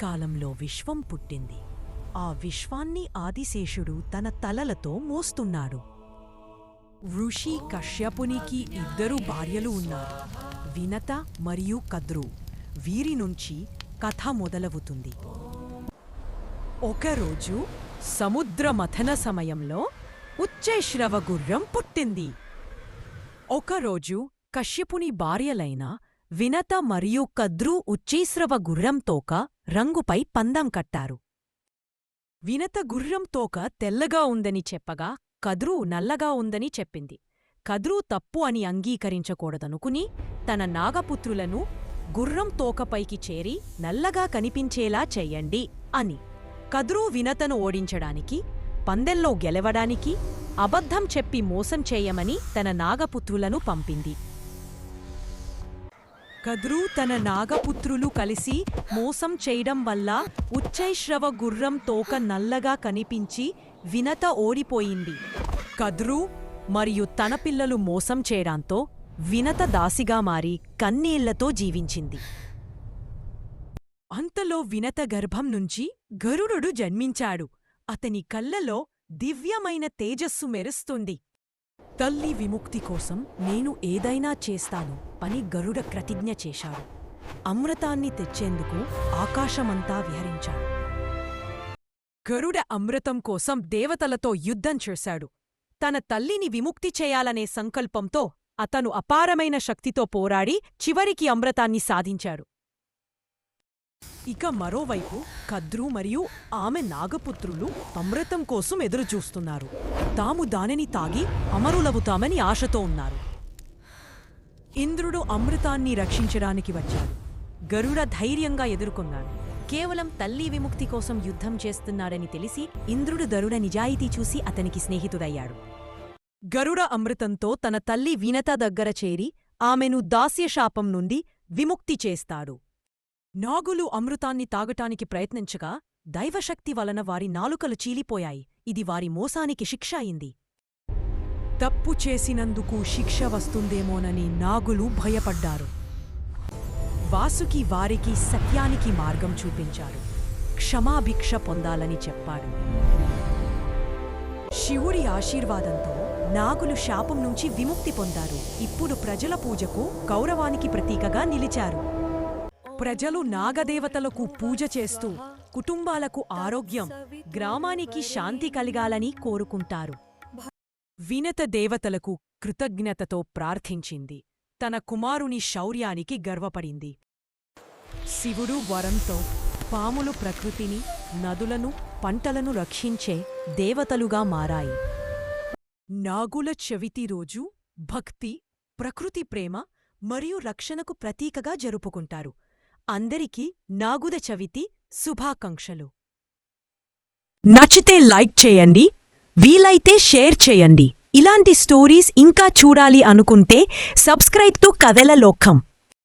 కాలంలో విశ్వం పుట్టింది. ఆ విశ్వాన్ని ఆదిశేషుడు తన తలలతో మోస్తున్నాడు. ఋషి కశ్యపునికి 2 భార్యలు ఉన్నారు, వినత మరియు కద్రు. వీరి నుంచి కథ మొదలవుతుంది. ఒకరోజు సముద్ర మథన సమయంలో ఉచ్చైశ్రవ గుర్రం పుట్టింది. ఒకరోజు కశ్యపుని భార్యలైన వినత మరియు కద్రు ఉచ్చైశ్రవ గుర్రం తోక రంగుపై పందెం కట్టారు. వినత గుర్రం తోక తెల్లగా ఉందని చెప్పగా కద్రు నల్లగా ఉందని చెప్పింది. కద్రు తప్పు అని అంగీకరించకూడదనుకుని తన నాగపుత్రులను గుర్రం తోకపైకి చేరి నల్లగా కనిపించేలా చెయ్యండి అని. కద్రు వినతను ఓడించడానికి, పందెంలో గెలవడానికి అబద్ధం చెప్పి మోసం చేయమని తన నాగపుత్రులను పంపింది. కద్రు తన నాగపుత్రులు కలిసి మోసం చేయడం వల్ల ఉచ్చైశ్రవ గుర్రం తోక నల్లగా కనిపించి వినత ఓడిపోయింది. కద్రు మరియు తన పిల్లలు మోసం చేయడంతో వినత దాసిగా మారి కన్నీళ్లతో జీవించింది. అంతలో వినత గర్భం నుంచి గరుడుడు జన్మించాడు. అతని కళ్ళలో దివ్యమైన తేజస్సు మెరుస్తుంది. తల్లి విముక్తి కోసం నేను ఏదైనా చేస్తాను అని గరుడ ప్రతిజ్ఞ చేశాడు. అమృతాన్ని తెచ్చేందుకు ఆకాశమంతా విహరించాడు. గరుడ అమృతం కోసం దేవతలతో యుద్ధం చేశాడు. తన తల్లిని విముక్తి చేయాలనే సంకల్పంతో అతను అపారమైన శక్తితో పోరాడి చివరికి అమృతాన్ని సాధించాడు. ఇక మరోవైపు కద్రు మరియు ఆమె నాగపుత్రులు అమృతం కోసం ఎదురుచూస్తున్నారు. తాము దానిని తాగి అమరులవుతామని ఆశతో ఉన్నారు. ఇంద్రుడు అమృతాన్ని రక్షించడానికి వచ్చాడు. గరుడ ధైర్యంగా ఎదుర్కొన్నాడు. కేవలం తల్లి విముక్తి కోసం యుద్ధం చేస్తున్నాడని తెలిసి ఇంద్రుడు గరుడ నిజాయితీ చూసి అతనికి స్నేహితుడయ్యాడు. గరుడ అమృతంతో తన తల్లి వినత దగ్గర చేరి ఆమెను దాస్యశాపం నుండి విముక్తి చేస్తాడు. నాగులు అమృతాన్ని తాగటానికి ప్రయత్నించగా దైవశక్తి వలన వారి నాలుకలు చీలిపోయాయి. ఇది వారి మోసానికి శిక్ష అయింది. తప్పు చేసినందుకు శిక్ష వస్తుందేమోనని నాగులు భయపడ్డారు. వాసుకి వారికి సత్యానికి మార్గం చూపించాడు. క్షమాభిక్ష పొందాలని చెప్పాడు. శివుడి ఆశీర్వాదంతో నాగులు శాపం నుంచి విముక్తి పొందారు. ఇప్పుడు ప్రజల పూజకు గౌరవానికి ప్రతీకగా నిలిచారు. ప్రజలు నాగదేవతలకు పూజ చేస్తూ కుటుంబాలకు ఆరోగ్యం, గ్రామానికి శాంతి కలగాలని కోరుకుంటారు. వినత దేవతలకు కృతజ్ఞతతో ప్రార్థించింది. తన కుమారుని శౌర్యానికి గర్వపడింది. శివుడు వరంతో పాములు ప్రకృతిని, నదులను, పంటలను రక్షించే దేవతలుగా మారాయి. నాగుల చవితి రోజు భక్తి, ప్రకృతి ప్రేమ మరియు రక్షణకు ప్రతీకగా జరుపుకుంటారు. అందరికీ నాగుల చవితి శుభాకాంక్షలు. నచ్చితే లైక్ చేయండి, వీలైతే షేర్ చేయండి. ఇలాంటి స్టోరీస్ ఇంకా చూడాలి అనుకుంటే సబ్స్క్రైబ్ టు కథల లోకం.